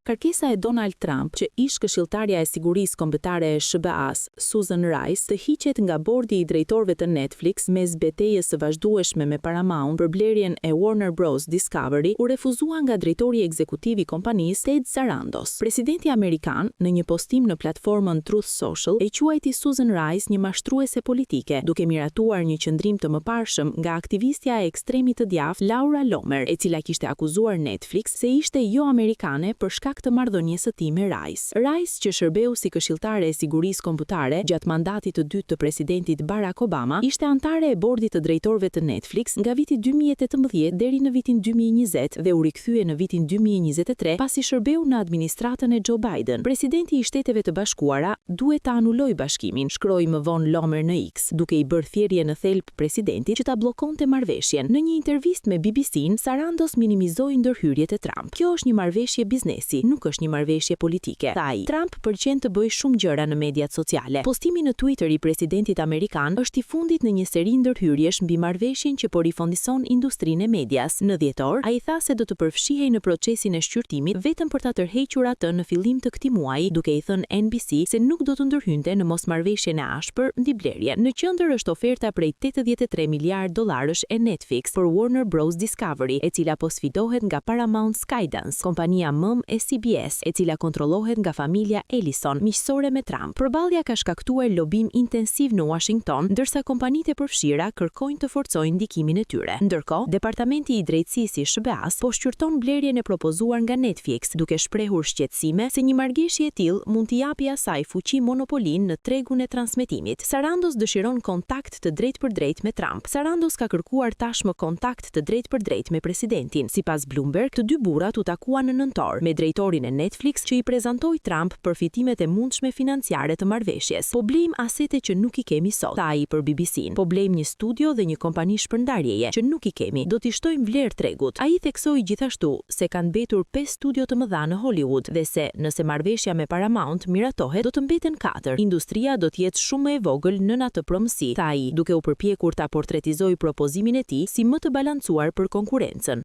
Kërkesa e Donald Trump që ish këshilltarja e sigurisë kombëtare e SBA-s, Susan Rice, të hiqet nga bordi i drejtorëve të Netflix mes betejës së vazhdueshme me Paramount për blerjen e Warner Bros. Discovery, u refuzua nga drejtori ekzekutiv i kompanisë Ted Sarandos. Presidenti amerikan, në një postim në platformën Truth Social, e quajti Susan Rice një mashtruese politike, duke miratuar një qëndrim të mëparshëm nga aktivistja e ekstremit të djathtë Laura Loomer, e cila kishte akuzuar Netflix se ishte jo amerikane për shkak të marrëdhënies së tij me Rice. Rice, që shërbeu si këshilltare e sigurisë kombëtare gjatë mandatit të dytë të presidentit Barack Obama, ishte antare e bordit të drejtorëve të Netflix nga viti 2018 deri në vitin 2020 dhe u rikthye në vitin 2023 pasi shërbeu në administratën e Joe Biden. Presidenti i Shteteve të Bashkuara duhet të anulojë bashkimin, shkroi më vonë Loomer në X, duke i bërë thirrje në thelb presidentit që ta bllokonte marrëveshjen. Në një intervistë me BBC-n, Sarandos minimizoi ndërhyrjet e Trump. Kjo është një marrëveshje biznesi, nuk është një marrëveshje politike. Thaj, Trump pëlqen të bëjë shumë gjëra në mediat sociale. Postimi në Twitter i presidentit amerikan është i fundit në një seri ndërhyrjesh mbi marrëveshjen që po rifondison industrinë e medias. Në dhjetor, ai tha se do të përfshihej në procesin e shqyrtimit vetëm për ta tërhequr atë në fillim të këtij muaji, duke i thënë NBC se nuk do të ndërhynte në mosmarrëveshjen e ashpër mbi blerjen. Në qendër është oferta prej 83 miliardë dollarësh e Netflix për Warner Bros. Discovery, e cila po sfidohet nga Paramount Skydance, kompania mëm e CBS, e cila kontrollohet nga familja Ellison, miqësore me Trump. Përballja ka shkaktuar lobim intensiv në Washington, ndërsa kompanitë e përfshira kërkojnë të forcojnë ndikimin e tyre. Ndërkohë, Departamenti i Drejtësisë i SBA-s po shqyrton blerjen e propozuar nga Netflix, duke shprehur shqetësime se një marrëveshje e tillë mund t'i japë asaj fuqi monopolin në tregun e transmetimit. Sarandos dëshiron kontakt të drejtë me Trump. Sarandos ka kërkuar tashmë kontakt të drejtë me presidentin. Sipas Bloomberg, të dy burrat u takuan në nëntor me drejtorin e Netflix që i prezantoi Trump përfitimet e mundshme financiare të marrëveshjes. Po blejm asete që nuk i kemi sot, tha ai për BBC-n. Po blejm një studio dhe një kompani shpërndarjeje që nuk i kemi. Do t'i shtojmë vlerë tregut. Ai theksoi gjithashtu se kanë mbetur 5 studio të mëdha në Hollywood dhe se nëse marrëveshja me Paramount miratohet, do të mbeten 4. Industria do të jetë shumë më e vogël nën atë promësi, tha ai, duke u përpjekur ta portretizojë propozimin e tij si më të balancuar për konkurrencën.